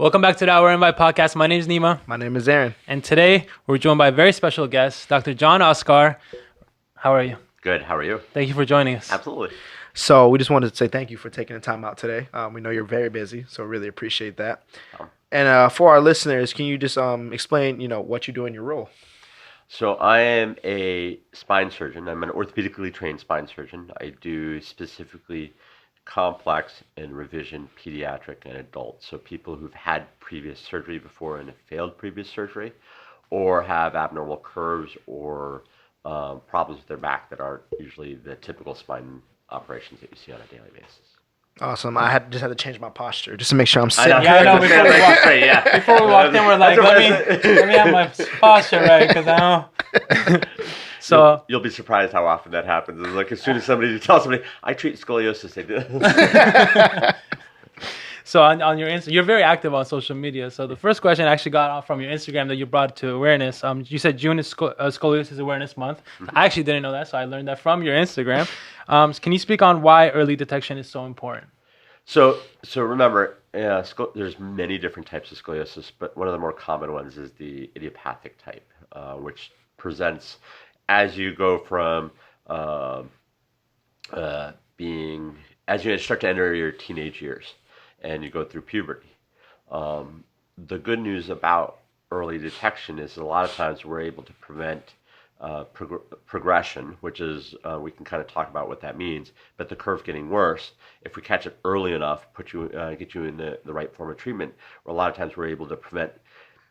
Welcome back to the hourinvite podcast. My name is Nima. My name is Aaron. And today we're joined by a very special guest, Dr. John Asghar. How are you? Good. How are you? Thank you for joining us. Absolutely. So we just wanted to say thank you for taking the time out today. We know you're very busy, so really appreciate that. And for our listeners, can you just explain, what you do in your role? So I am a spine surgeon. I'm an orthopedically trained spine surgeon. I do specifically complex and revision pediatric and adult. So people who've had previous surgery before and have failed previous surgery, or have abnormal curves or problems with their back that aren't usually the typical spine operations that you see on a daily basis. Awesome. I just had to change my posture just to make sure I'm sitting. Before we walked in, we're like, let me have my posture right, because I know. So you'll be surprised how often that happens. It's like as soon as somebody tells somebody, I treat scoliosis, they do. So on your you're very active on social media. So the first question I actually got off from your Instagram that you brought to awareness. You said June is Scoliosis Awareness Month. Mm-hmm. I actually didn't know that, so I learned that from your Instagram. Can you speak on why early detection is so important? So remember, there's many different types of scoliosis, but one of the more common ones is the idiopathic type, which presents as you go from as you start to enter your teenage years and you go through puberty. The good news about early detection is a lot of times we're able to prevent progression, which is we can kind of talk about what that means, but the curve getting worse. If we catch it early enough, get you in the right form of treatment, a lot of times we're able to prevent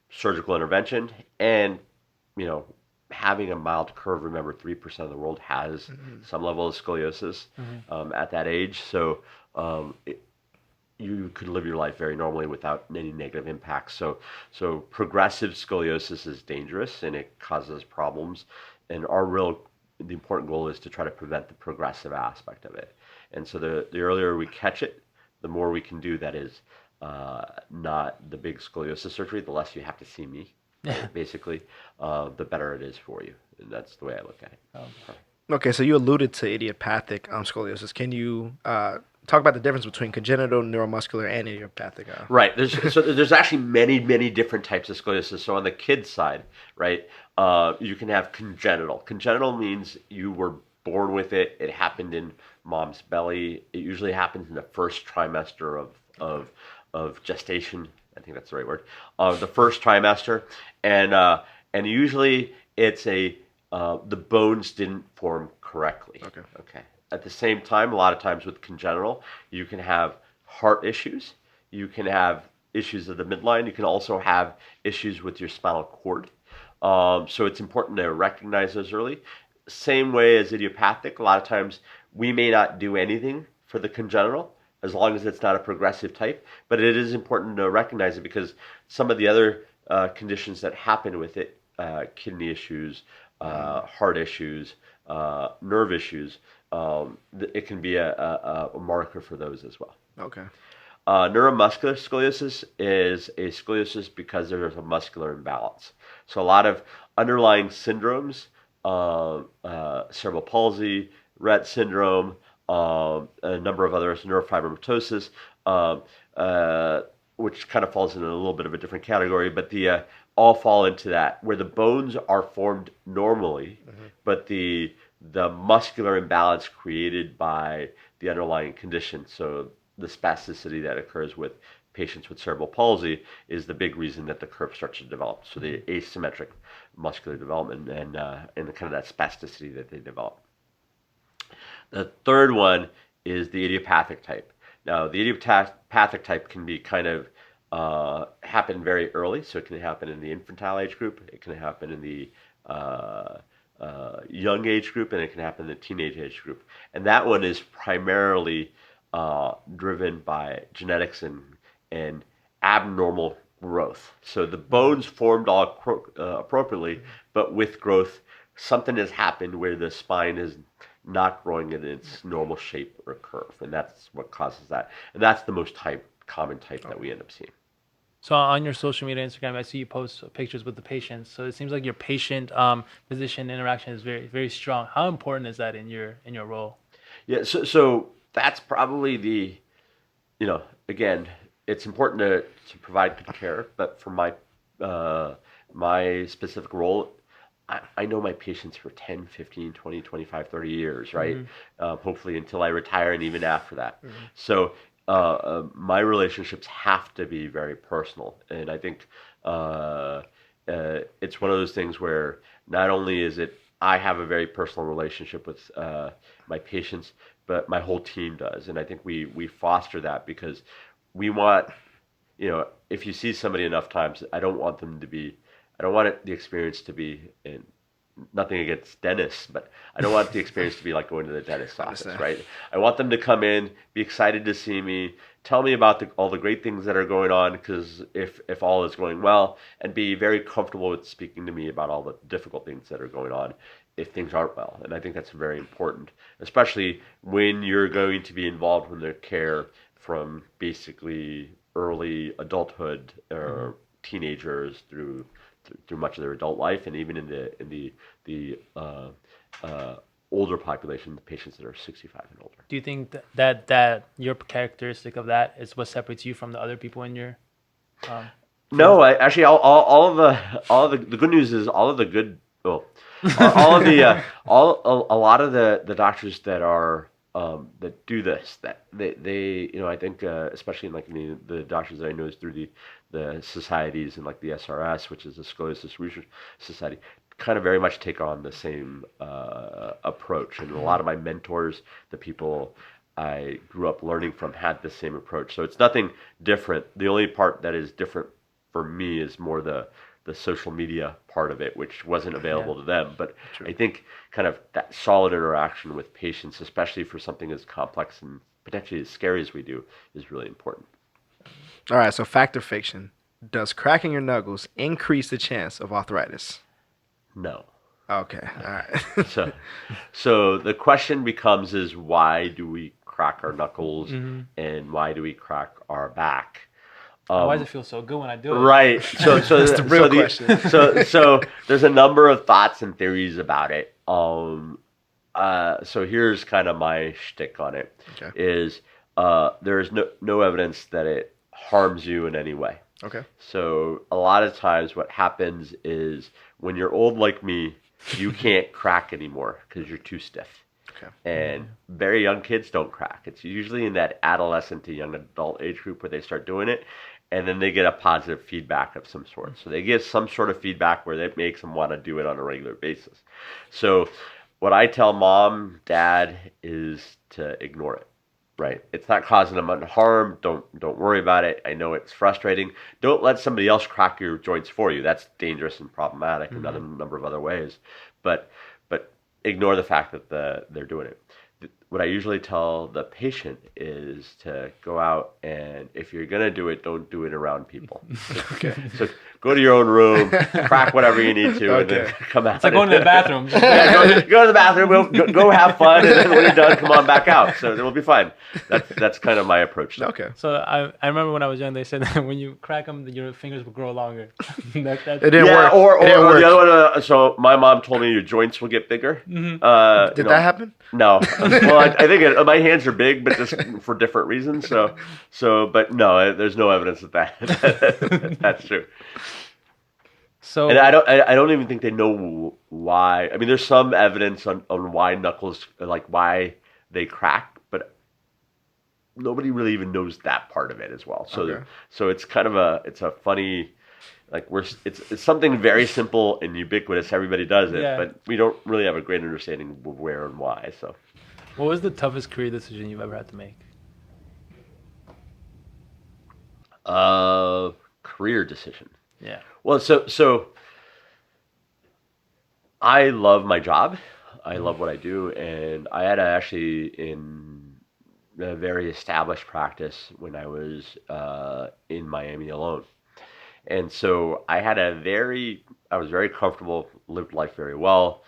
surgical intervention and, having a mild curve. Remember, 3% of the world has some level of scoliosis at that age. So you could live your life very normally without any negative impacts. So progressive scoliosis is dangerous and it causes problems. And the important goal is to try to prevent the progressive aspect of it. And so the earlier we catch it, the more we can do. That is not the big scoliosis surgery, the less you have to see me. Basically, the better it is for you. And that's the way I look at it. Okay, so you alluded to idiopathic scoliosis. Can you talk about the difference between congenital, neuromuscular, and idiopathic? Right. There's actually many different types of scoliosis. So on the kid side, right, you can have congenital. Congenital means you were born with it. It happened in mom's belly. It usually happens in the first trimester of gestation. I think that's the right word. The first trimester, and usually it's the bones didn't form correctly. Okay. At the same time, a lot of times with congenital, you can have heart issues. You can have issues of the midline. You can also have issues with your spinal cord. So it's important to recognize those early. Same way as idiopathic, a lot of times we may not do anything for the congenital, as long as it's not a progressive type. But it is important to recognize it because some of the other conditions that happen with it, kidney issues, heart issues, nerve issues, it can be a marker for those as well. Okay. Neuromuscular scoliosis is a scoliosis because there's a muscular imbalance. So a lot of underlying syndromes, cerebral palsy, Rett syndrome, a number of others, neurofibromatosis, which kind of falls in a little bit of a different category, but all fall into that, where the bones are formed normally, but the muscular imbalance created by the underlying condition. So the spasticity that occurs with patients with cerebral palsy is the big reason that the curve starts to develop. So the asymmetric muscular development and kind of that spasticity that they develop. The third one is the idiopathic type. Now, the idiopathic type can be kind of happen very early. So it can happen in the infantile age group. It can happen in the young age group, and it can happen in the teenage age group. And that one is primarily driven by genetics and abnormal growth. So the bones formed all appropriately, but with growth, something has happened where the spine is not growing in its normal shape or curve, and that's what causes that. And that's the most common type that we end up seeing. So on your social media, Instagram, I see you post pictures with the patients. So it seems like your patient-physician interaction is very, very strong. How important is that in your role? Yeah, so that's probably again, it's important to provide good care, but for my specific role, I know my patients for 10, 15, 20, 25, 30 years, right? Hopefully until I retire and even after that. So my relationships have to be very personal. And I think it's one of those things where not only is it I have a very personal relationship with my patients, but my whole team does. And I think we foster that because we want, if you see somebody enough times, I don't want the experience to be, and nothing against dentists, but I don't want the experience to be like going to the dentist's office, right? I want them to come in, be excited to see me, tell me about all the great things that are going on, because if all is going well, and be very comfortable with speaking to me about all the difficult things that are going on if things aren't well. And I think that's very important, especially when you're going to be involved in their care from basically early adulthood or teenagers through much of their adult life, and even in the older population, the patients that are 65 and older. Do you think that your characteristic of that is what separates you from the other people in your? No, actually, all of the good news is all of the good. Well, all of the a lot of the doctors that are that do this, that they I think especially in like the doctors that I know is through the societies and like the SRS, which is the Scoliosis Research Society, kind of very much take on the same approach. And a lot of my mentors, the people I grew up learning from, had the same approach. So it's nothing different. The only part that is different for me is more the social media part of it, which wasn't available to them. But I think kind of that solid interaction with patients, especially for something as complex and potentially as scary as we do, is really important. All right, so fact or fiction? Does cracking your knuckles increase the chance of arthritis? No. Okay, all right. So the question becomes is why do we crack our knuckles and why do we crack our back? Why does it feel so good when I do it? Right. So that's the real question. So there's a number of thoughts and theories about it. So here's kind of my shtick on it. Okay. Is there is no evidence that it harms you in any way. Okay. So a lot of times what happens is when you're old like me, you can't crack anymore because you're too stiff. Okay. And very young kids don't crack. It's usually in that adolescent to young adult age group where they start doing it, and then they get a positive feedback of some sort. So they get some sort of feedback where that makes them want to do it on a regular basis. So what I tell mom, dad is to ignore it. Right. It's not causing them harm. Don't worry about it. I know it's frustrating. Don't let somebody else crack your joints for you. That's dangerous and problematic in a number of other ways. But ignore the fact that they're doing it. What I usually tell the patient is to go out, and if you're going to do it, don't do it around people. Okay. So go to your own room, crack whatever you need to, and then come out. It's like going to the bathroom. Go to the bathroom, go have fun, and then when you're done, come on back out. So it'll be fine. That's kind of my approach. Okay. So I remember when I was young, they said that when you crack them, your fingers will grow longer. It didn't work. Or It didn't work. the other one. So my mom told me your joints will get bigger. Did that happen? No. Well, I think my hands are big, but just for different reasons. But no, there's no evidence that that's true. So And I don't even think they know why. I mean, there's some evidence on why knuckles, like why they crack, but nobody really even knows that part of it as well. So it's kind of it's a funny, like it's something very simple and ubiquitous. Everybody does it, but we don't really have a great understanding of where and why. So, what was the toughest career decision you've ever had to make? Career decision. Yeah. Well, so I love my job. I love what I do, and I had actually in a very established practice when I was in Miami alone. And so I was very comfortable, lived life very well,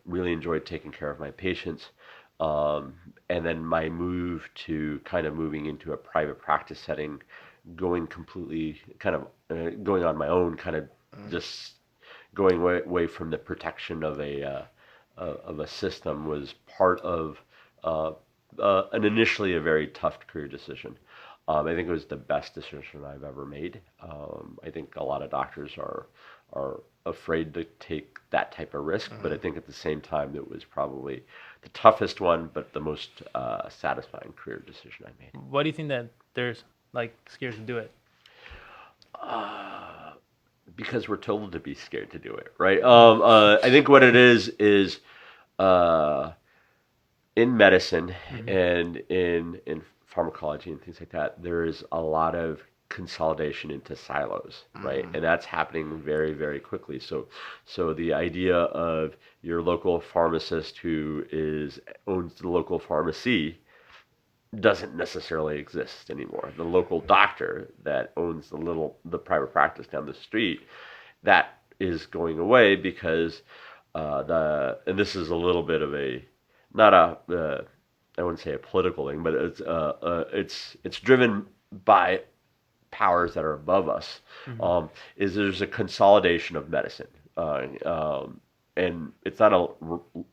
really enjoyed taking care of my patients. And then my move to kind of moving into a private practice setting, going completely kind of going on my own, kind of just going away from the protection of a system was part of an initially a very tough career decision. I think it was the best decision I've ever made. I think a lot of doctors are afraid to take that type of risk, but I think at the same time it was probably the toughest one, but the most satisfying career decision I made. What do you think that there's like scared to do it? Because we're told to be scared to do it, right? I think what it is in medicine and in pharmacology and things like that, there is a lot of consolidation into silos, right? And that's happening very, very quickly. So the idea of your local pharmacist who owns the local pharmacy doesn't necessarily exist anymore. The local doctor that owns the private practice down the street, that is going away because and this is a little bit of I wouldn't say a political thing, but it's driven by powers that are above us. Is there's a consolidation of medicine, and it's not a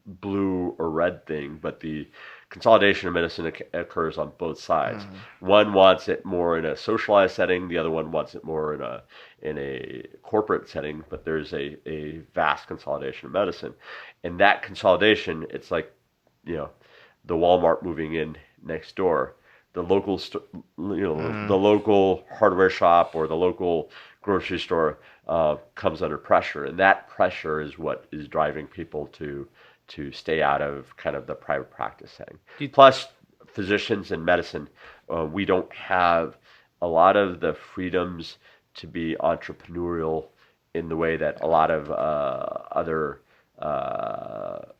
blue or red thing, but the consolidation of medicine occurs on both sides. One wants it more in a socialized setting, the other one wants it more in a corporate setting, but there's a vast consolidation of medicine. And that consolidation, it's like, the Walmart moving in next door, the local the local hardware shop or the local grocery store comes under pressure, and that pressure is what is driving people to stay out of kind of the private practice setting. Plus, physicians in medicine, we don't have a lot of the freedoms to be entrepreneurial in the way that a lot of other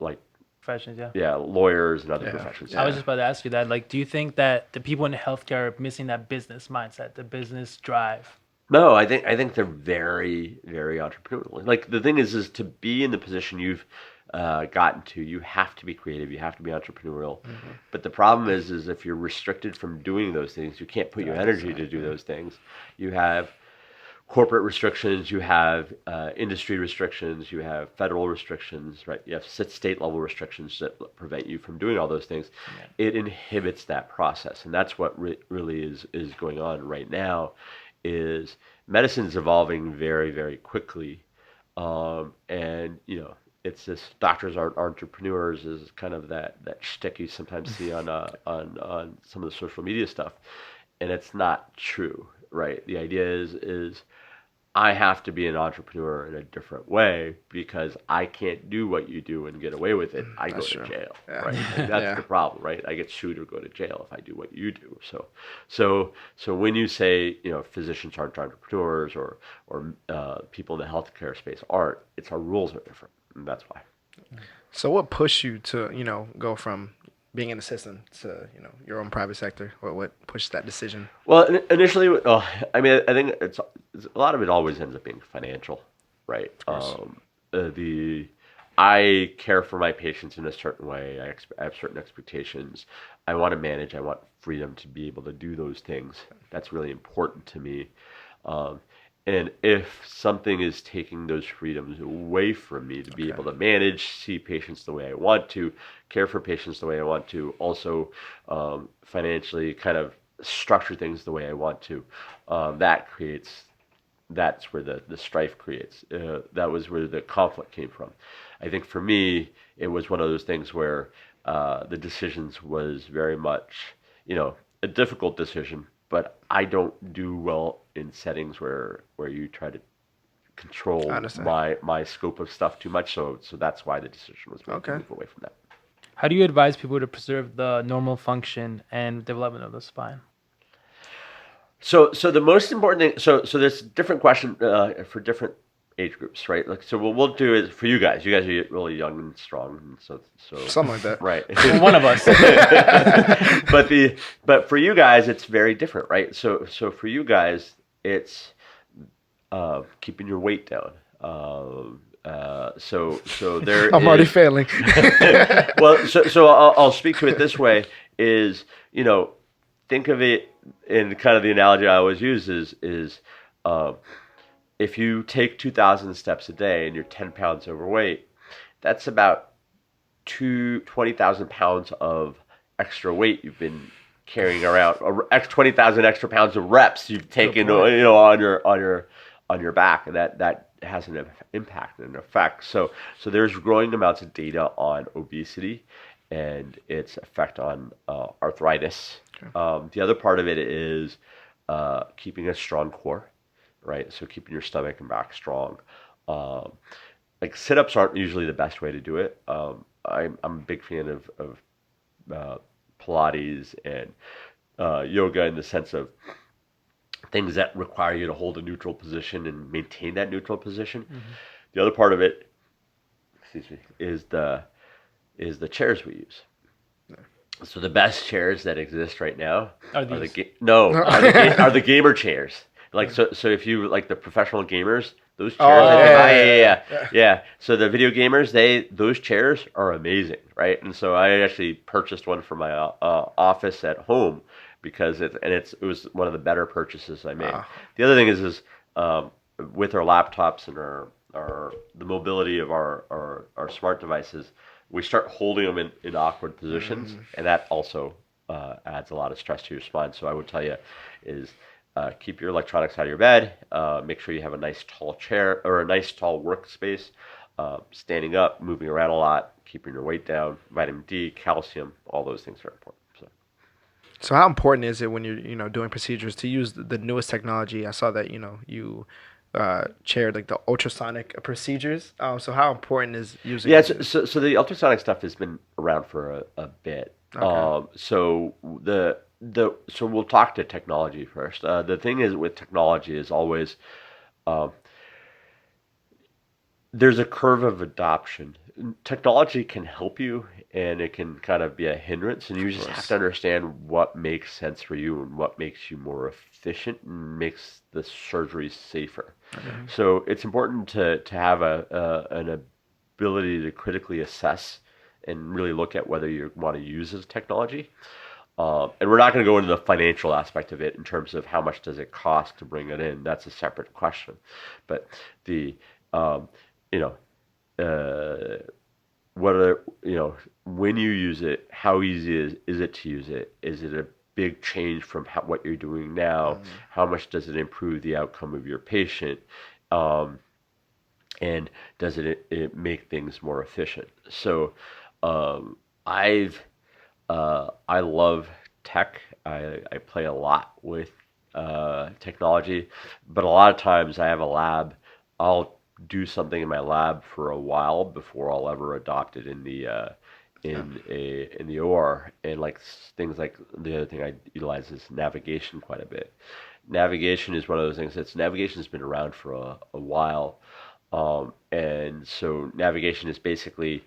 like Professions, yeah. yeah, lawyers and other professions. I was just about to ask you that. Like, do you think that the people in healthcare are missing that business mindset, the business drive? No, I think they're very, very entrepreneurial. Like the thing is to be in the position you've gotten to, you have to be creative, you have to be entrepreneurial. But the problem is if you're restricted from doing those things, you can't put your energy to do those things. You have corporate restrictions, you have industry restrictions, you have federal restrictions, right? You have state level restrictions that prevent you from doing all those things. It inhibits that process, and that's what really is going on right now. Is medicine's evolving very, very quickly, and it's this doctors aren't entrepreneurs is kind of that shtick you sometimes see on some of the social media stuff, and it's not true, right? The idea is I have to be an entrepreneur in a different way because I can't do what you do and get away with it. I go to jail, right? And that's the problem, right? I get sued or go to jail if I do what you do. So when you say physicians aren't entrepreneurs or people in the healthcare space aren't, it's our rules are different, and that's why. So what pushed you to go from being an assistant to your own private sector? What pushed that decision? Well, initially, I mean, I think it's a lot of it always ends up being financial, right? I care for my patients in a certain way. I have certain expectations. I want to manage. I want freedom to be able to do those things. That's really important to me. And if something is taking those freedoms away from me to be able to manage, see patients the way I want to, care for patients the way I want to, also financially kind of structure things the way I want to, that's where the strife creates. That was where the conflict came from. I think for me, it was one of those things where the decisions was very much, a difficult decision, but I don't do well in settings where you try to control my scope of stuff too much. So that's why the decision was made to move away from that. How do you advise people to preserve the normal function and development of the spine? So the most important thing. So there's different question for different age groups, right? Like, so what we'll do is for you guys. You guys are really young and strong, and so something like that, right? Well, one of us. but for you guys, it's very different, right? So for you guys, it's keeping your weight down. So there. I'm already failing. Well, so I'll speak to it this way: is think of it in kind of the analogy I always use is if you take 2,000 steps a day and you're 10 pounds overweight, that's about 20,000 pounds of extra weight you've been carrying around 20,000 extra pounds of reps you've taken, point. on your back, and that has an impact and an effect. So there's growing amounts of data on obesity and its effect on arthritis. Okay. The other part of it is keeping a strong core, right? So keeping your stomach and back strong. Like sit-ups aren't usually the best way to do it. I'm a big fan of Pilates and yoga in the sense of things that require you to hold a neutral position and maintain that neutral position. Mm-hmm. The other part of it, excuse me, is the chairs we use. So the best chairs that exist right now Are are these? are the gamer chairs. Like so if you like the professional gamers, those chairs Oh, that they buy, yeah. yeah. So the video gamers, those chairs are amazing, right? And so I actually purchased one for my office at home because it was one of the better purchases I made. Wow. The other thing is with our laptops and the mobility of our smart devices, we start holding them in awkward positions, and that also adds a lot of stress to your spine. So I would tell you is keep your electronics out of your bed. Make sure you have a nice tall chair or a nice tall workspace. Standing up, moving around a lot, keeping your weight down. Vitamin D, calcium, all those things are important. So how important is it when you're doing procedures to use the newest technology? I saw that you chaired like the ultrasonic procedures. So how important is using? Yeah, so the ultrasonic stuff has been around for a bit. Okay. So so we'll talk to technology first. The thing is with technology is always there's a curve of adoption. Technology can help you and it can kind of be a hindrance, and you just have to understand what makes sense for you and what makes you more efficient and makes the surgery safer. Okay. So it's important to have an ability to critically assess and really look at whether you want to use this technology. And we're not going to go into the financial aspect of it in terms of how much does it cost to bring it in. That's a separate question. But the you know, what are when you use it, how easy is it to use it? Is it a big change from what you're doing now? How much does it improve the outcome of your patient? And does it make things more efficient? So I love tech. I play a lot with technology, but a lot of times I have a lab. I'll do something in my lab for a while before I'll ever adopt it in the OR. And like things like the other thing I utilize is navigation quite a bit. Navigation is one of those things navigation has been around for a while. And so navigation is basically,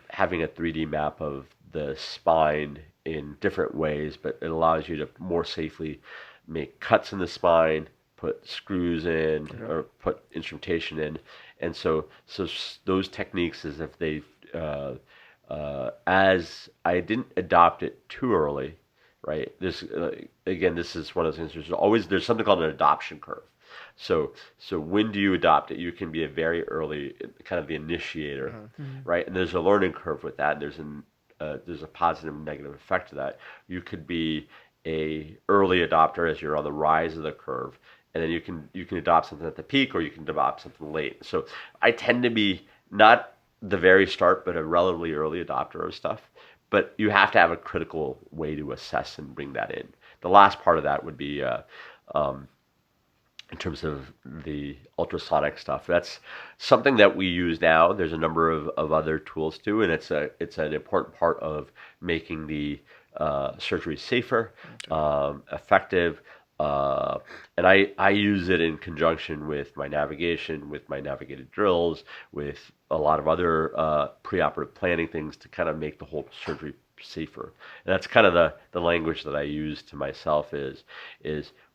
having a 3D map of the spine in different ways, but it allows you to more safely make cuts in the spine, put screws in, or put instrumentation in. And so those techniques is if they, as I didn't adopt it too early, right? This again, this is one of those things. There's something called an adoption curve. So when do you adopt it? You can be a very early, kind of the initiator, right? And there's a learning curve with that. There's a positive and negative effect to that. You could be a early adopter as you're on the rise of the curve, and then you can adopt something at the peak, or you can adopt something late. So I tend to be not the very start, but a relatively early adopter of stuff. But you have to have a critical way to assess and bring that in. The last part of that would be in terms of the ultrasonic stuff. That's something that we use now. There's a number of other tools too, and it's an important part of making the surgery safer, effective. And I use it in conjunction with my navigation, with my navigated drills, with a lot of other preoperative planning things to kind of make the whole surgery safer. And that's kind of the language that I use to myself is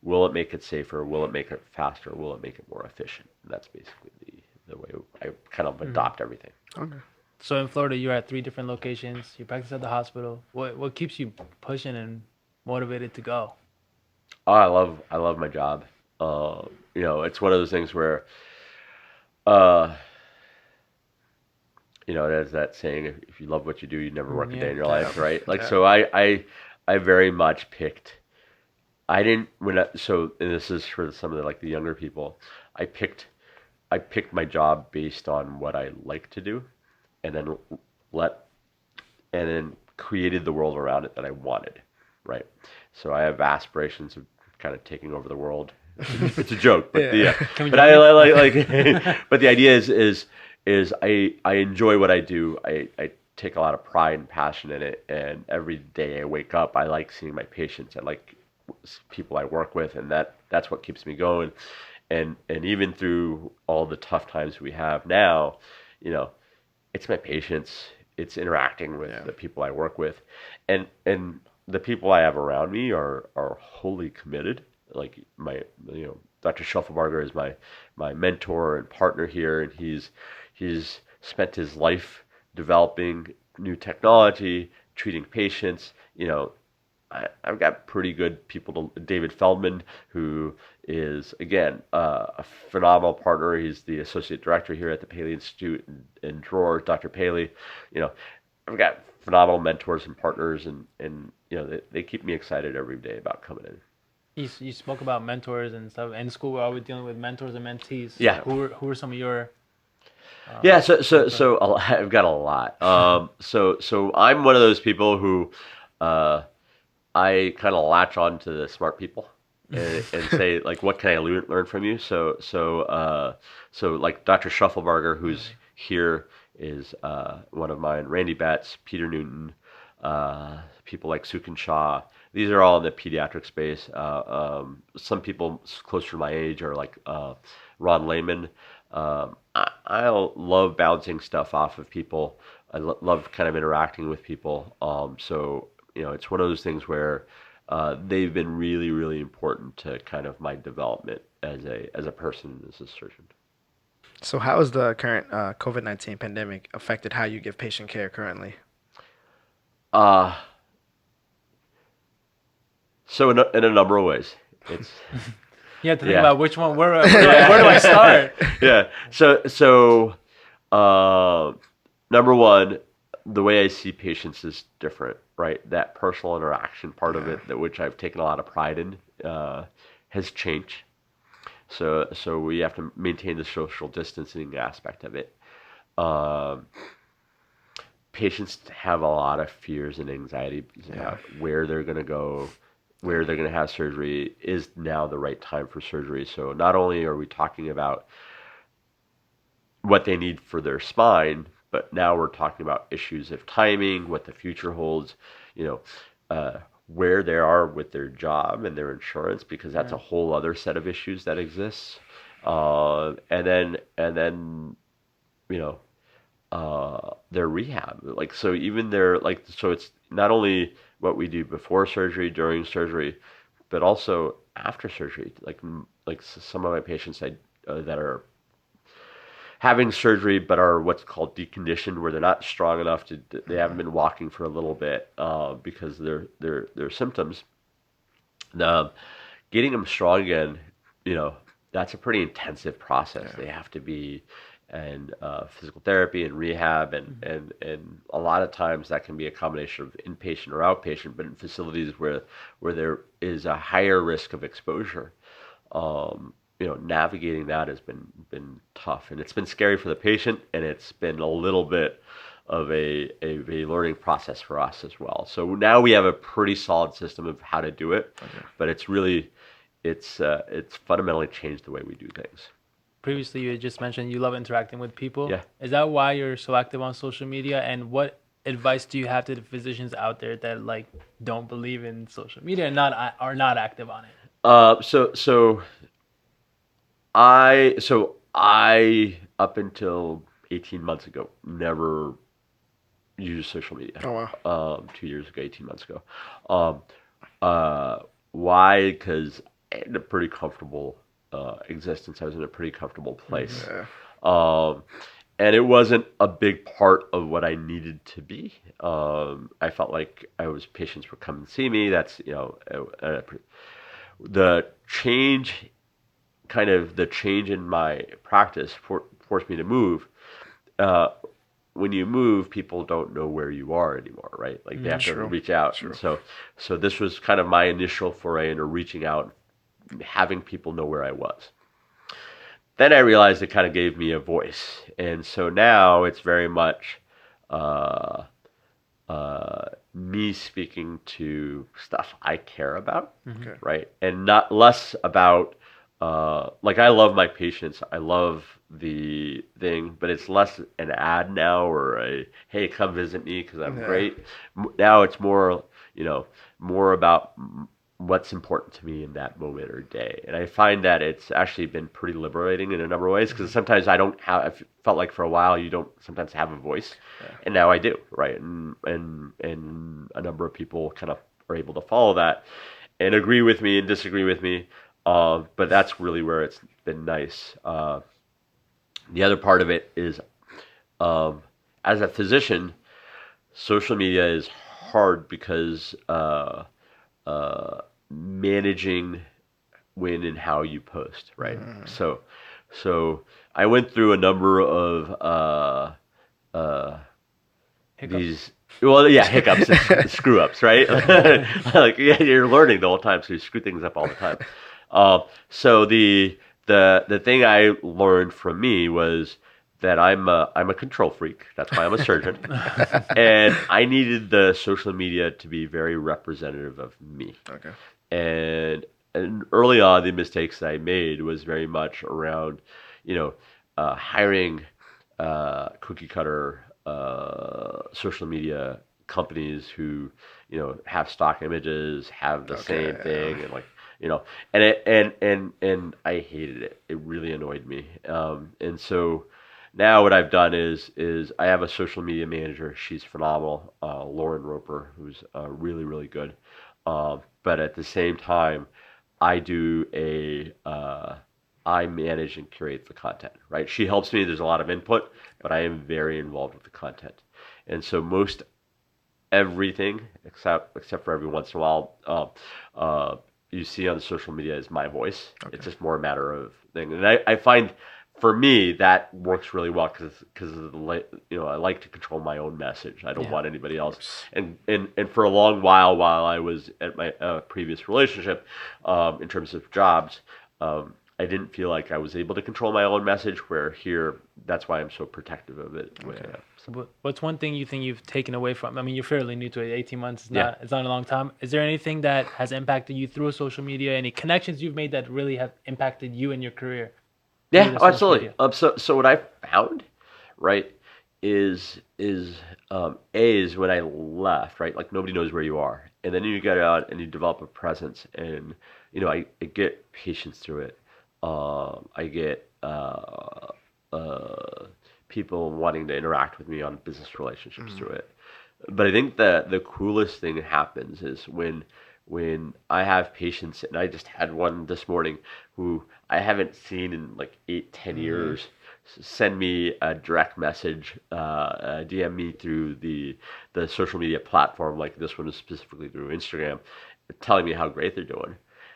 will it make it safer? Will it make it faster? Will it make it more efficient? And that's basically the way I kind of adopt everything. Okay. So in Florida, you're at 3 different locations. You practice at the hospital. What keeps you pushing and motivated to go? Oh, I love my job. It's one of those things where, there's that saying: if you love what you do, you never work a day in your life, right? Like, so I I very much picked. I didn't when I, so and this is for some of the younger people. I picked my job based on what I like to do, and then let and then created the world around it that I wanted, right? So I have aspirations of kind of taking over the world. It's a joke, but Yeah. but I like but the idea is I enjoy what I do. I take a lot of pride and passion in it, and every day I wake up, I like seeing my patients. I like people I work with, and that's what keeps me going. And even through all the tough times we have now, you know, it's my patients, it's interacting with the people I work with, and the people I have around me are wholly committed. Like Dr. Schuffelbarger is my mentor and partner here, and he's spent his life developing new technology, treating patients. I've got pretty good people. David Feldman, who is, again, a phenomenal partner. He's the associate director here at the Paley Institute in Dror, Dr. Paley. I've got phenomenal mentors and partners, and they keep me excited every day about coming in. You spoke about mentors and stuff. In school, we're always dealing with mentors and mentees. Yeah. Who are some of your... Yeah, so I've got a lot. So I'm one of those people who... I kind of latch on to the smart people and say, like, what can I learn from you? So like Dr. Schuffelbarger, who's here, is one of mine. Randy Betts, Peter Newton, people like Sukin Shah. These are all in the pediatric space. Some people closer to my age are like Ron Lehman. I love bouncing stuff off of people. I love kind of interacting with people. So it's one of those things where they've been really, really important to kind of my development as a person, as a surgeon. So how has the current COVID-19 pandemic affected how you give patient care currently? So in a number of ways, it's you have to think about which one. Where do I start? Yeah. So number one, the way I see patients is different, right? That personal interaction part of it, which I've taken a lot of pride in, has changed. So we have to maintain the social distancing aspect of it. Patients have a lot of fears and anxiety about where they're going to go, where they're going to have surgery. Is now the right time for surgery? So not only are we talking about what they need for their spine, but now we're talking about issues of timing, what the future holds, where they are with their job and their insurance, because that's a whole other set of issues that exists. And then their rehab. So it's not only what we do before surgery, during surgery, but also after surgery. Like some of my patients that are having surgery but are what's called deconditioned, where they're not strong enough they haven't been walking for a little bit because their symptoms. Getting them strong again, that's a pretty intensive process. They have to be in physical therapy and rehab, and a lot of times that can be a combination of inpatient or outpatient, but in facilities where there is a higher risk of exposure. Navigating that has been tough, and it's been scary for the patient, and it's been a little bit of a learning process for us as well. So now we have a pretty solid system of how to do it, but it's fundamentally changed the way we do things. Previously, you had just mentioned you love interacting with people. Yeah. Is that why you're so active on social media? And what advice do you have to the physicians out there that don't believe in social media and are not active on it? So I up until 18 months ago never used social media. Oh wow. 2 years ago, 18 months ago. Why? Because I had a pretty comfortable existence. I was in a pretty comfortable place. And it wasn't a big part of what I needed to be. I felt like patients were coming to see me. That's, the change in my practice forced me to move. when you move, people don't know where you are anymore, right? Like they have to reach out. And so this was kind of my initial foray into reaching out, having people know where I was. Then I realized it kind of gave me a voice. And so now it's very much me speaking to stuff I care about, right? And not less about, like I love my patients. I love the thing, but it's less an ad now or a, hey, come visit me because I'm great. Now it's more, more about what's important to me in that moment or day. And I find that it's actually been pretty liberating in a number of ways because sometimes I felt like for a while you don't sometimes have a voice, and now I do, right? And a number of people kind of are able to follow that and agree with me and disagree with me, but that's really where it's been nice. The other part of it is, as a physician, social media is hard because managing when and how you post, right? So I went through a number of these, hiccups and screw ups, right? Like you're learning the whole time, so you screw things up all the time. So the thing I learned from me was that I'm a control freak. That's why I'm a surgeon, and I needed the social media to be very representative of me. Okay. And early on, the mistakes that I made was very much around, hiring cookie cutter social media companies who, have stock images, have the same thing, and and I hated it. It really annoyed me. And so now what I've done is I have a social media manager. She's phenomenal, Lauren Roper, who's really, really good. But at the same time, I manage and curate the content, right? She helps me. There's a lot of input, but I am very involved with the content. And so most everything, except for every once in a while, you see on social media is my voice. Okay. It's just more a matter of thing. And I find for me that works really well because I like to control my own message. I don't want anybody else. And for a long while I was at my previous relationship, in terms of jobs, I didn't feel like I was able to control my own message, where here, that's why I'm so protective of it. Okay. So what's one thing you think you've taken away from, I mean, you're fairly new to it, 18 months, it's not a long time. Is there anything that has impacted you through social media, any connections you've made that really have impacted you in your career? Yeah, absolutely. So what I found, right, is when I left, right, like nobody knows where you are. And then you get out and you develop a presence, and, I get patients through it. I get people wanting to interact with me on business relationships through it. But I think the coolest thing that happens is when I have patients, and I just had one this morning who I haven't seen in like 8-10 years, send me a direct message, DM me through the social media platform, like this one is specifically through Instagram, telling me how great they're doing.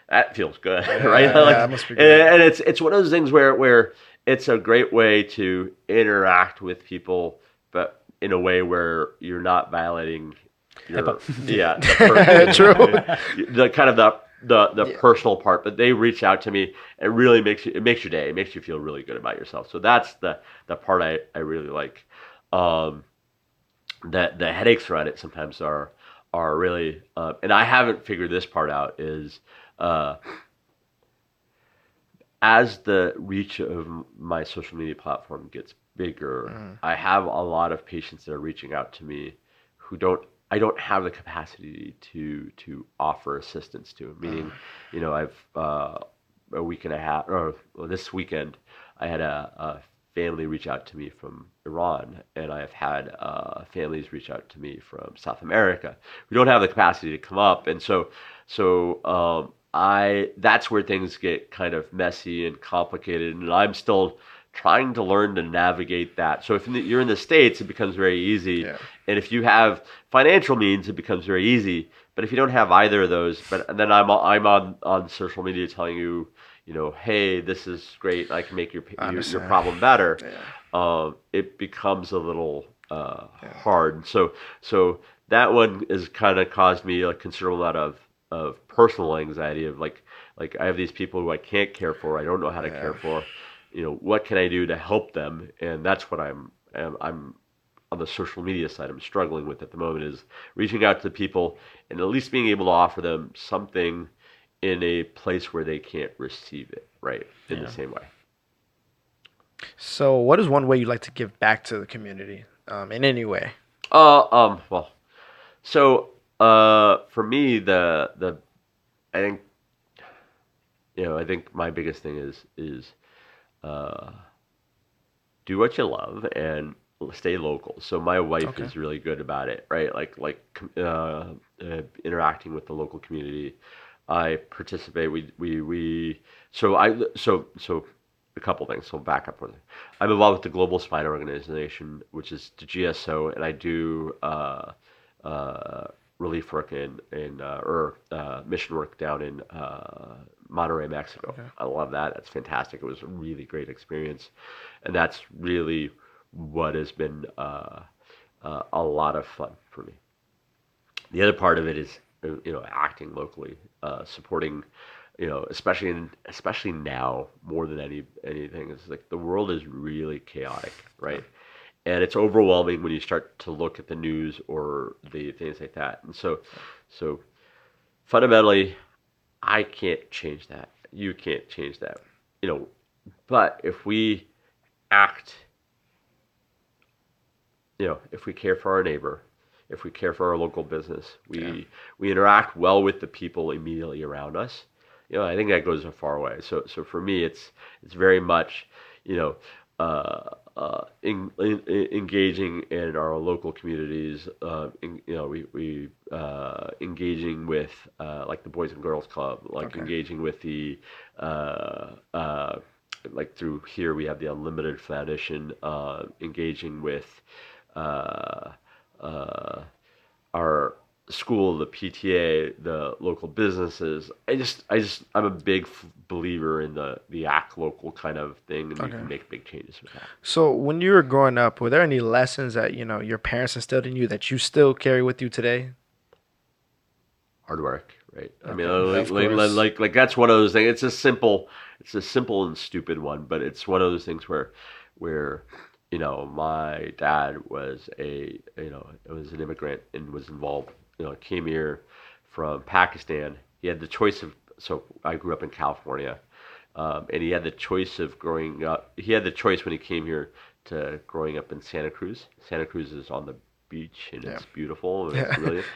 That feels good, right? Yeah, that must be good. And it's one of those things where it's a great way to interact with people, but in a way where you're not violating your the kind of the personal part. But they reach out to me. It really makes your day. It makes you feel really good about yourself. So that's the part I really like. The headaches around it sometimes are really, and I haven't figured this part out, is as the reach of my social media platform gets bigger, I have a lot of patients that are reaching out to me who I don't have the capacity to offer assistance to. Meaning, I've a week and a half, or this weekend, I had a family reach out to me from Iran, and I've had families reach out to me from South America. We don't have the capacity to come up, and so that's where things get kind of messy and complicated, and I'm still trying to learn to navigate that. So if you're in the States, it becomes very easy, and if you have financial means, it becomes very easy. But if you don't have either of those, but then I'm on social media telling you, hey, this is great, I can make your problem better. It becomes a little hard. So that one has kind of caused me a considerable amount of personal anxiety of like I have these people who I can't care for. I don't know how to care for. What can I do to help them? And that's what I'm on the social media side. I'm struggling with at the moment is reaching out to people and at least being able to offer them something in a place where they can't receive it, right? In the same way. So, what is one way you'd like to give back to the community, in any way? Well, so for me, I think I think my biggest thing is uh, do what you love and stay local. So my wife Okay. is really good about it, right? Interacting with the local community. I participate. We so a couple things. So back up for a second. I'm involved with the Global Spinal Organization, which is the GSO, and I do uh, relief work or mission work down in Monterrey, Mexico. Okay. I love that. That's fantastic. It was a really great experience, and that's really what has been a lot of fun for me. The other part of it is acting locally, supporting especially now more than anything. It's like the world is really chaotic, right? And it's overwhelming when you start to look at the news or the things like that. And so fundamentally, I can't change that. You can't change that. But if we act, if we care for our neighbor, if we care for our local business, we interact well with the people immediately around us. I think that goes a far way. So for me, it's very much, engaging in our local communities. We engaging with like the Boys and Girls Club, engaging with the like through here we have the Unlimited Foundation, engaging with uh, uh, our school, the PTA, the local businesses. I'm a big believer in the act local kind of thing, and you Okay. can make big changes with that. So, when you were growing up, were there any lessons that your parents instilled in you that you still carry with you today? Hard work, right? I mean, Okay. Of course. like that's one of those things. It's a simple and stupid one, but it's one of those things where my dad was was an immigrant and was involved. Came here from Pakistan. He had the choice of. So I grew up in California, and he had the choice of growing up. He had the choice when he came here to growing up in Santa Cruz. Santa Cruz is on the beach and Yeah. it's beautiful and it's Yeah. brilliant,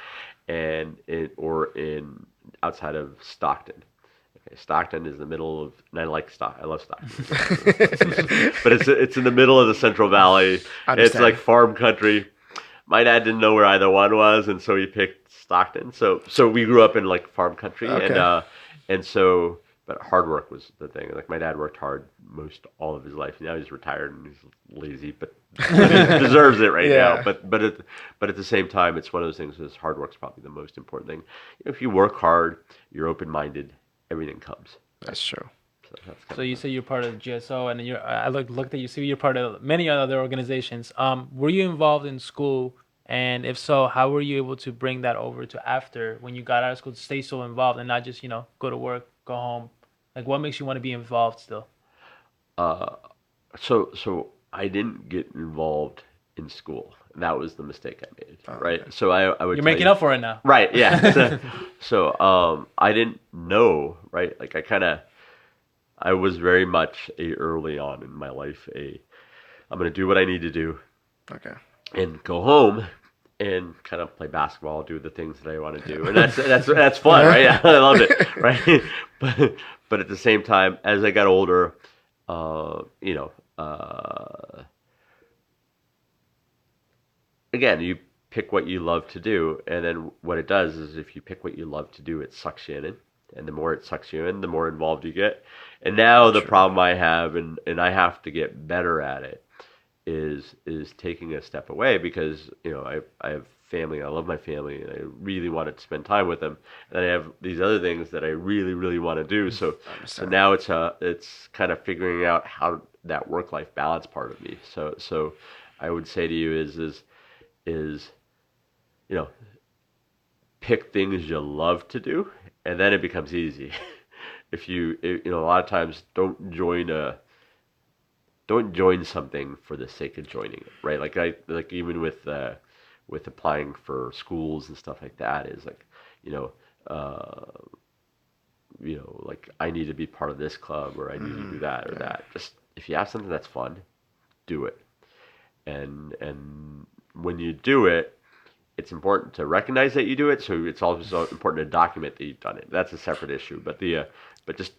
or in outside of Stockton. Okay, Stockton is the middle of, and I love Stockton, but it's in the middle of the Central Valley. I It's like understand. farm country. My dad didn't know where either one was, and so he picked Stockton. So we grew up in like farm country, Okay. and so but hard work was the thing. Like my dad worked hard most all of his life. Now he's retired and he's lazy, but deserves it right now. Yeah. But at the same time, it's one of those things. Is hard work's probably the most important thing. If you work hard, you're open minded, everything comes. Right? That's true. So that's kind So of you say you're part of the GSO, and then I looked at you. See, you're part of many other organizations. Were you involved in school? And if so, how were you able to bring that over to after when you got out of school to stay so involved and not just go to work, go home? Like, what makes you want to be involved still? uh, so I didn't get involved in school. That was the mistake I made. Oh, Right. okay. So I would You're tell making you. up for it now. Right. Yeah. So I didn't know. Right. Like I was very much early on in my life I'm going to do what I need to do Okay. and go home and kind of play basketball, do the things that I want to do, and that's fun, right? I love it, right? But at the same time, as I got older, uh, you know, uh, again, you pick what you love to do, and then what it does is if you pick what you love to do, it sucks you in, and the more it sucks you in, the more involved you get. And now the True. problem I have, and I have to get better at it, is taking a step away because I have family. I love my family, and I really want to spend time with them. And I have these other things that I really want to do. I So understand. now it's kind of figuring out how that work life balance part of me. So I would say to you is is, you know, pick things you love to do, and then it becomes easy. A lot of times don't join something for the sake of joining it, right? Like even with applying for schools and stuff like that is like, you know, uh, like I need to be part of this club or I need to do that or that. Just if you have something that's fun, do it. And when you do it, it's important to recognize that you do it. So it's also important to document that you've done it. That's a separate issue. But just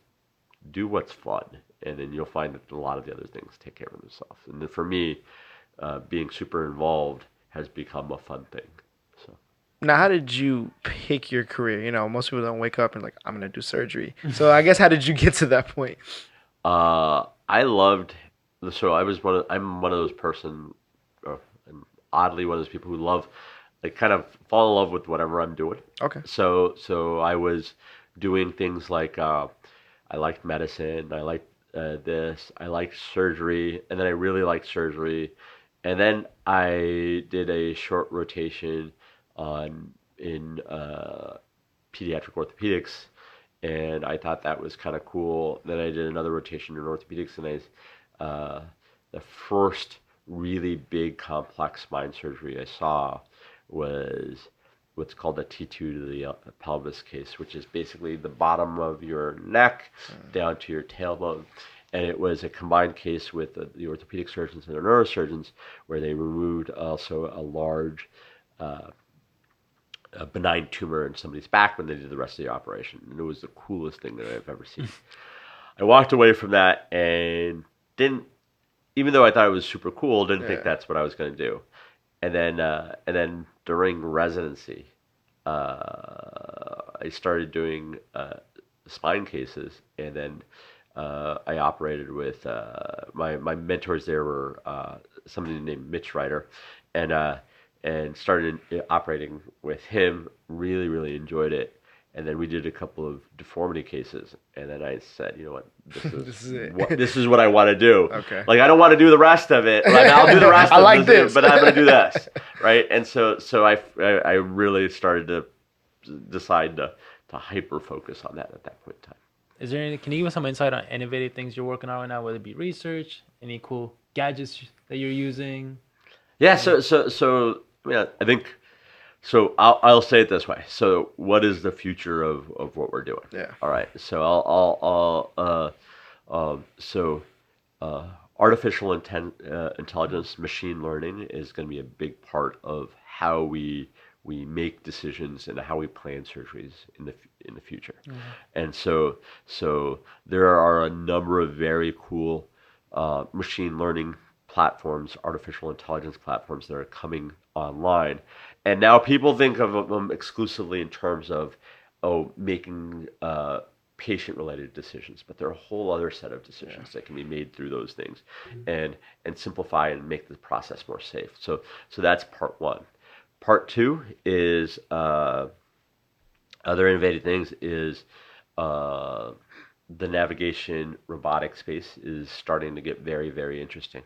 do what's fun, and then you'll find that a lot of the other things take care of themselves. And then for me, being super involved has become a fun thing. So Now, how did you pick your career? You know, most people don't wake up and like, I'm gonna do surgery. So I guess how did you get to that point? I loved. So I'm one of those person, I'm oddly one of those people who love, like, kind of fall in love with whatever I'm doing. Okay. So I was doing things like I liked medicine. I liked this. I liked surgery, and then I really liked surgery, and then I did a short rotation on in pediatric orthopedics, and I thought that was kind of cool. Then I did another rotation in orthopedics, and the first really big complex spine surgery I saw was what's called a T2 to the pelvis case, which is basically the bottom of your neck down to your tailbone. And it was a combined case with the orthopedic surgeons and the neurosurgeons, where they removed also a large a benign tumor in somebody's back when they did the rest of the operation. And it was the coolest thing that I've ever seen. I walked away from that and didn't, even though I thought it was super cool, didn't think that's what I was going to do. And then during residency, I started doing spine cases, and then I operated with my mentors. There were somebody named Mitch Ryder, and started operating with him. Really, really enjoyed it. And then we did a couple of deformity cases, and then I said, you know what, this is what I want to do. Okay. Like, I don't want to do the rest of it. Like, I'll do the rest I of like this. but I'm going to do this, right? And so I really started to decide to hyper focus on that at that point in time. Can you give us some insight on innovative things you're working on right now, whether it be research, any cool gadgets that you're using? Yeah. So I mean, I think. So I'll say it this way. So what is the future of what we're doing? Yeah. All right. So artificial intelligence, machine learning is going to be a big part of how we make decisions and how we plan surgeries in the future. Mm-hmm. And so there are a number of very cool machine learning platforms, artificial intelligence platforms that are coming online. And now people think of them exclusively in terms of making patient-related decisions, but there are a whole other set of decisions that can be made through those things, and simplify and make the process more safe. So that's part one. Part two is other innovative things is the navigation robotic space is starting to get very, very interesting.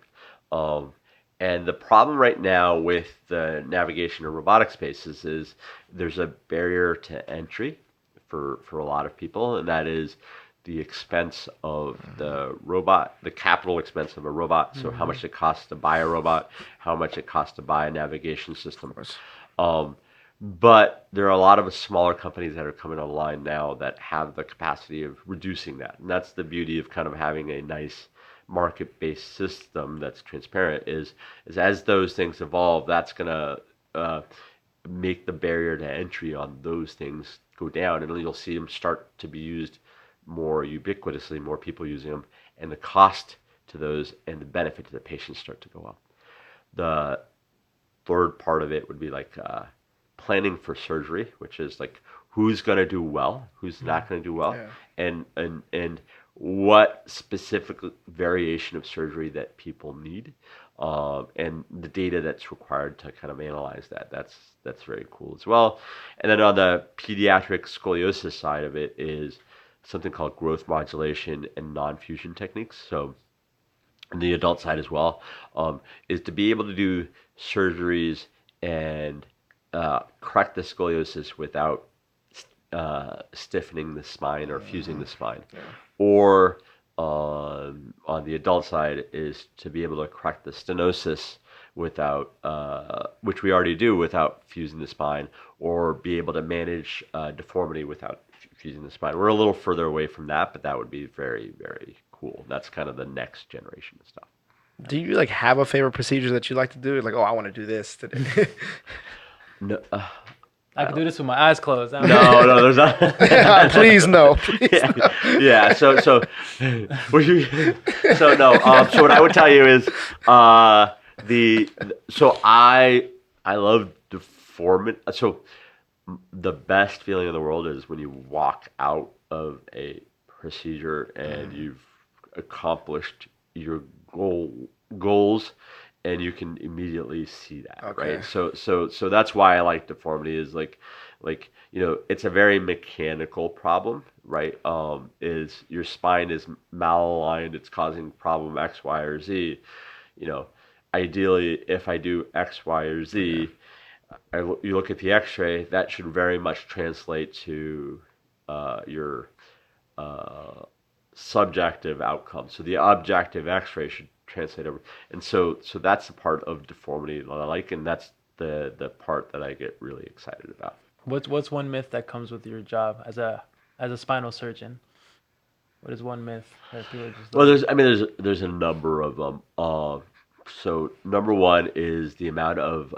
And the problem right now with the navigation or robotic spaces is there's a barrier to entry for a lot of people, and that is the expense of the robot, the capital expense of a robot. So how much it costs to buy a robot, how much it costs to buy a navigation system. But there are a lot of smaller companies that are coming online now that have the capacity of reducing that. And that's the beauty of kind of having a nice market-based system that's transparent is as those things evolve, that's going to make the barrier to entry on those things go down, and you'll see them start to be used more ubiquitously, more people using them, and the cost to those and the benefit to the patients start to go up. The third part of it would be like planning for surgery, which is like who's going to do well, who's not going to do well, and what specific variation of surgery that people need, and the data that's required to kind of analyze that. That's very cool as well. And then on the pediatric scoliosis side of it is something called growth modulation and non-fusion techniques. So on the adult side as well, is to be able to do surgeries and correct the scoliosis without stiffening the spine or fusing the spine. Yeah. Or on the adult side is to be able to correct the stenosis without, which we already do without fusing the spine, or be able to manage deformity without fusing the spine. We're a little further away from that, but that would be very, very cool. That's kind of the next generation of stuff. Do you like have a favorite procedure that you like to do? Like, oh, I want to do this today. No, I can do this with my eyes closed. no, there's not. Please no. Please Yeah, no. yeah. So so no. So what I would tell you is I love deformity. So the best feeling in the world is when you walk out of a procedure and you've accomplished your goals, and you can immediately see that, Okay. right? So that's why I like deformity. Is like it's a very mechanical problem, right? Is your spine is malaligned, it's causing problem X, Y, or Z. Ideally, if I do X, Y, or Z, you look at the X-ray, that should very much translate to your subjective outcome. So the objective X-ray should translate over, and so that's the part of deformity that I like, and that's the part that I get really excited about. What's one myth that comes with your job as a spinal surgeon? What is one myth that people just Well, there's a number of them. So number one is the amount of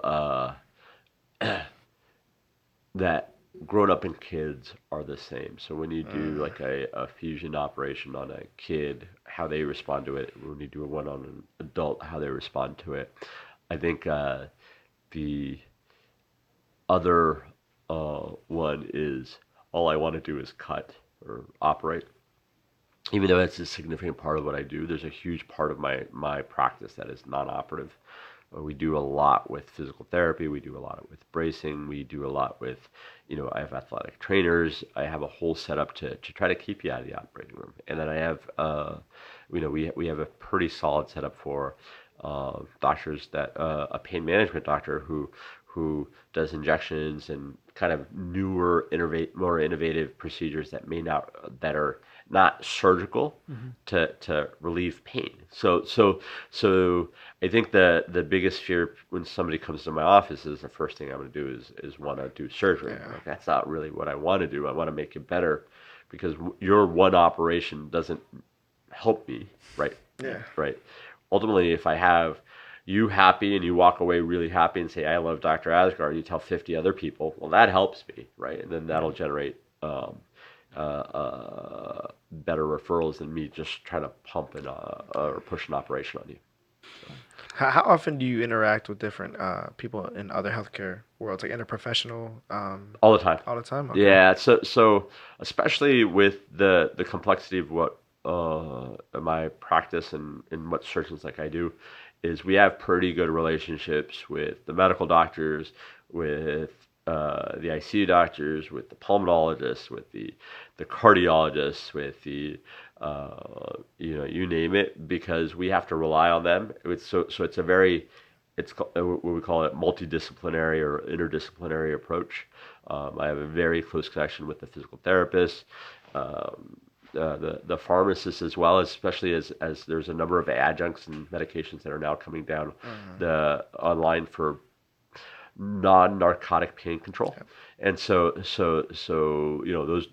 that grown up and kids are the same. So when you do like a fusion operation on a kid, how they respond to it, when you do one on an adult, how they respond to it. I think the other one is all I want to do is cut or operate. Even though that's a significant part of what I do, there's a huge part of my practice that is non-operative. We do a lot with physical therapy. We do a lot with bracing. We do a lot with, I have athletic trainers. I have a whole setup to try to keep you out of the operating room. And then I have, we have a pretty solid setup for doctors that a pain management doctor who does injections and kind of newer, more innovative procedures that are not surgical to relieve pain. So I think the biggest fear when somebody comes to my office is the first thing I'm going to do is want to do surgery. Yeah. Like, that's not really what I want to do. I want to make it better, because your one operation doesn't help me, right? Yeah. Right. Ultimately, if I have you happy and you walk away really happy and say, I love Dr. Asghar, and you tell 50 other people, well, that helps me, right? And then that'll generate better referrals than me just trying to pump or push an operation on you. How often do you interact with different people in other healthcare worlds, like interprofessional? All the time. All the time. Okay. Yeah. So especially with the complexity of what my practice and what surgeons like I do, is we have pretty good relationships with the medical doctors, with the ICU doctors, with the pulmonologists, with the cardiologists, with the you name it, because we have to rely on them. So it's a very, it's what we call it multidisciplinary or interdisciplinary approach. I have a very close connection with the physical therapist, the pharmacist as well, especially as there's a number of adjuncts and medications that are now coming down the online for non-narcotic pain control. Yep. And so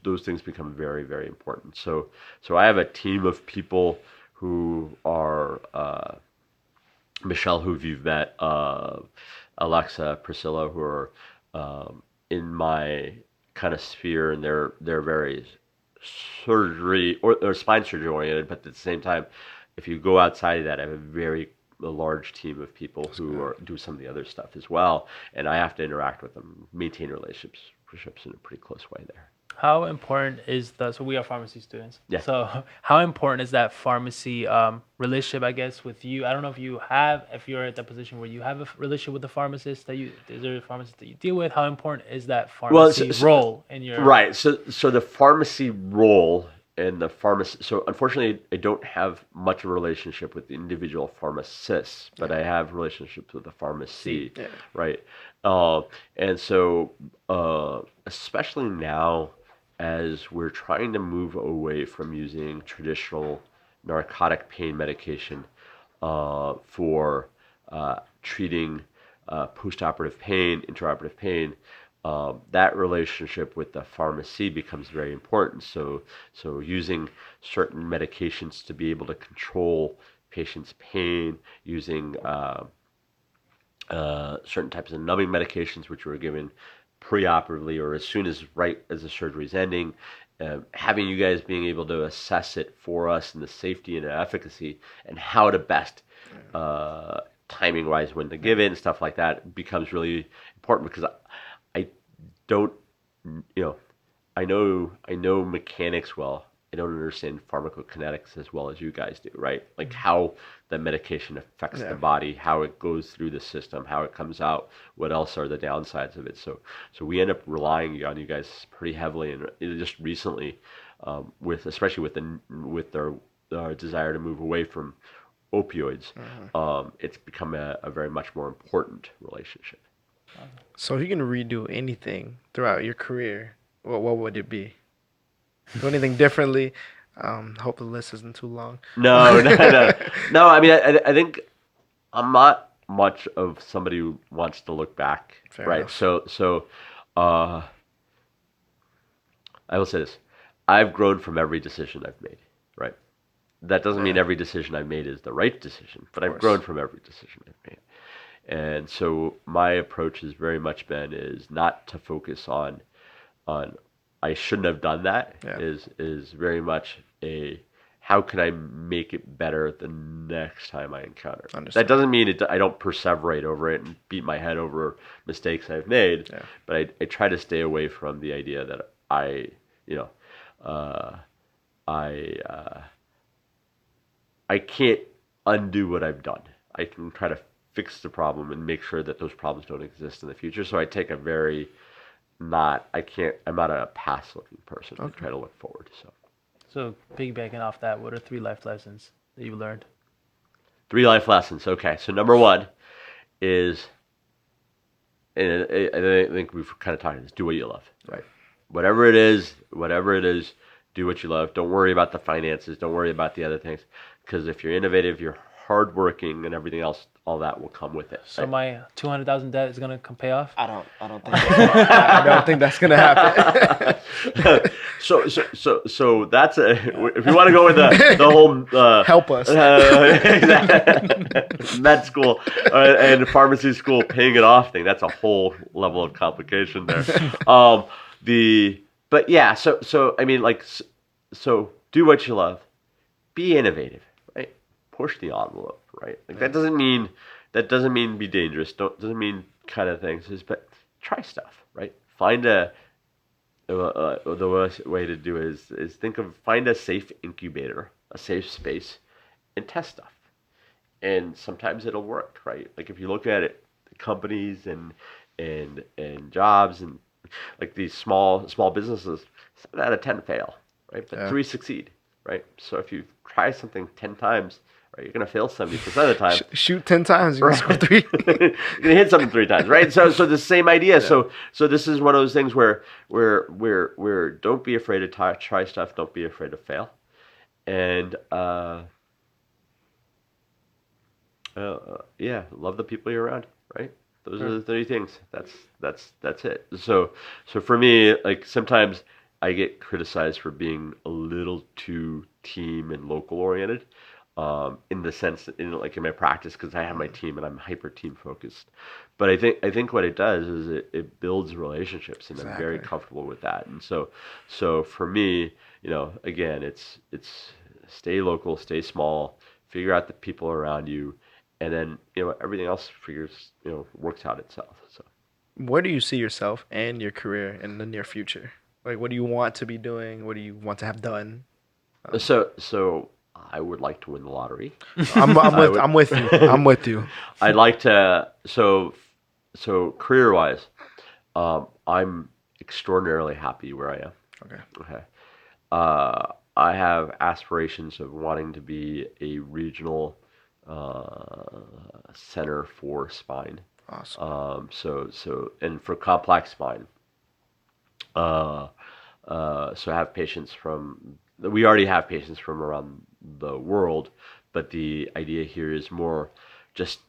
those things become very, very important. So I have a team of people who are Michelle, who you've met, Alexa, Priscilla, who are in my kind of sphere, and they're very surgery or spine surgery oriented, but at the same time, if you go outside of that, I have a large team of people who do some of the other stuff as well, and I have to interact with them, maintain relationships in a pretty close way there. How important is so we are pharmacy students. Yeah. So how important is that pharmacy relationship, I guess, with you? I don't know if you're at that position where you have a relationship with the pharmacist is there a pharmacist that you deal with? How important is that pharmacy role in your... Right. So the pharmacy role and the pharmacist. So unfortunately, I don't have much of a relationship with the individual pharmacists, but I have relationships with the pharmacy, right? And so, especially now, as we're trying to move away from using traditional narcotic pain medication for treating postoperative pain, intraoperative pain, that relationship with the pharmacy becomes very important. So using certain medications to be able to control patients' pain, using certain types of numbing medications, which were given preoperatively or as soon as the surgery is ending, having you guys being able to assess it for us and the safety and the efficacy and how to best timing wise when to give it and stuff like that becomes really important because I don't, I know mechanics well. I don't understand pharmacokinetics as well as you guys do, right? Like how the medication affects the body, how it goes through the system, how it comes out, what else are the downsides of it. So we end up relying on you guys pretty heavily, and just recently, especially with our desire to move away from opioids, it's become a very much more important relationship. So if you can redo anything throughout your career, what would it be? Do anything differently? Hope the list isn't too long. No. I mean, I think I'm not much of somebody who wants to look back, Fair right? enough. So, I will say this: I've grown from every decision I've made, right? That doesn't mean every decision I've made is the right decision, but I've grown from every decision I've made. And so my approach has very much been is not to focus on I shouldn't have done that. Is very much a how can I make it better the next time I encounter it. Understand. That doesn't mean I don't perseverate over it and beat my head over mistakes I've made, but I try to stay away from the idea that I can't undo what I've done. I can try to fix the problem and make sure that those problems don't exist in the future. So I take a very I'm not a past looking person. I try to look forward. So piggybacking off that, what are 3 life lessons that you learned? 3 life lessons. Okay. So number 1 is, and I think we've kind of talked about this, do what you love, right? Whatever it is, do what you love. Don't worry about the finances. Don't worry about the other things. Because if you're innovative, you're hardworking, and everything else, all that will come with it. So my $200,000 debt is gonna pay off? I don't think I don't think that's gonna happen. So that's if you want to go with the whole Help us. med school and pharmacy school paying it off thing, that's a whole level of complication there. But yeah, so I mean, like, so do what you love, be innovative, right? Push the envelope, right? Like that doesn't mean be dangerous. Doesn't mean kind of things. But try stuff, right? Find the worst way to do it is find a safe incubator, a safe space, and test stuff. And sometimes it'll work, right? Like if you look at it, companies and jobs and like these small businesses, 7 out of 10 fail, right? But 3 succeed, right? So if you try something 10 times, right, you're gonna fail 70% of the time. Shoot 10 times, you're gonna score 3. You're gonna hit something 3 times, right? So the same idea. Yeah. So this is one of those things where don't be afraid to try stuff. Don't be afraid to fail, and love the people you're around, right? Those are the 3 things. That's it. So for me, like sometimes I get criticized for being a little too team and local oriented, in the sense that in my practice, because I have my team and I'm hyper team focused. But I think what it does is it builds relationships, and I'm very comfortable with that. And so for me, again, it's stay local, stay small, figure out the people around you. And then, everything else works out itself. So, where do you see yourself and your career in the near future? Like, what do you want to be doing? What do you want to have done? So I would like to win the lottery. I'm with you. I'm with you. I'd like to. So career-wise, I'm extraordinarily happy where I am. Okay. Okay. I have aspirations of wanting to be a regional center for spine. Awesome. And for complex spine. So I have patients we already have patients from around the world, but the idea here is more just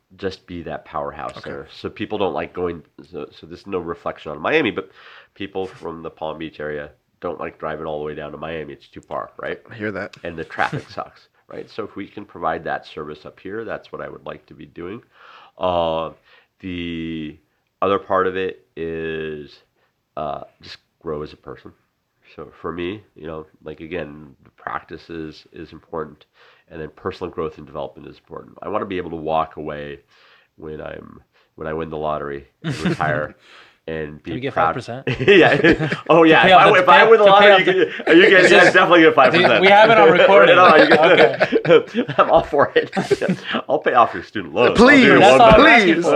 be that powerhouse center. So people don't like going, so this is no reflection on Miami, but people from the Palm Beach area don't like driving all the way down to Miami. It's too far, right? I hear that. And the traffic sucks, right? So if we can provide that service up here, that's what I would like to be doing. The other part of it is just grow as a person. So for me, like again, the practice is important, and then personal growth and development is important. I want to be able to walk away when I win the lottery and retire and be Can we get proud. 5%? Yeah. Oh yeah. If I win the lottery, you guys definitely get 5%. We have it on recording. Okay. I'm all for it. I'll pay off your student loans. Please, please.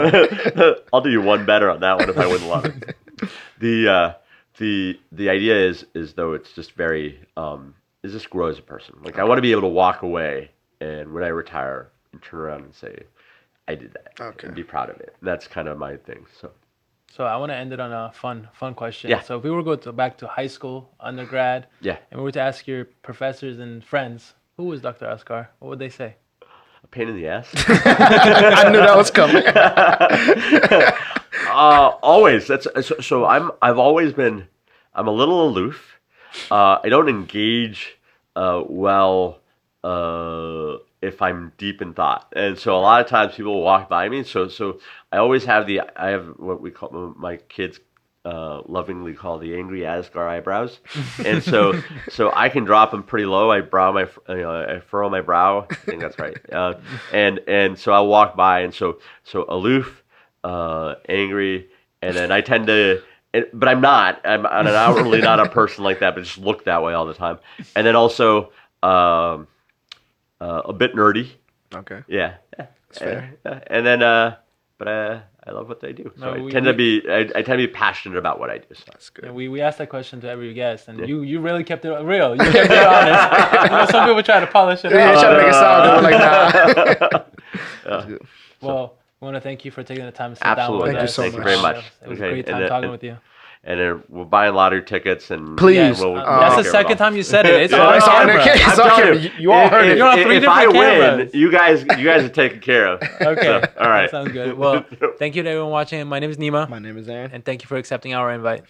I'll do you one better on that one if I win the lottery. The idea is though it's just very is just grow as a person. Like I want to be able to walk away and when I retire and turn around and say I did that and be proud of it. That's kind of my thing. So I want to end it on a fun question. Yeah. So if we were to go back to high school, undergrad, and we were to ask your professors and friends, who was Dr. Asghar? What would they say? A pain in the ass. I knew that was coming. Always. So I've always been. I'm a little aloof. I don't engage well if I'm deep in thought, and so a lot of times people will walk by me. So I always have I have what we call my kids lovingly call the angry Asghar eyebrows, and so I can drop them pretty low. I furrow my brow. I think that's right. And so I'll walk by, and so aloof. Angry, and then I tend to, but I'm not. I'm outwardly not a person like that, but just look that way all the time. And then also a bit nerdy. Okay. Yeah. That's fair. And then, but I love what they do. So I tend to be passionate about what I do. So. That's good. Yeah, we asked that question to every guest, and you really kept it real. You kept it honest. Some people try to polish it. Yeah, try to make it sound good. Like, nah. That's good. Well. I want to thank you for taking the time to sit down with us. Thank you very much. It was a great time talking with you. And then we're buying lottery tickets and please. That's the second time you said it. It's on camera. It's on camera. You all heard it. You're on 3 different cameras. You guys are taken care of. Okay. So, all right. That sounds good. Well, thank you to everyone watching. My name is Nima. My name is Aaron. And thank you for accepting our invite.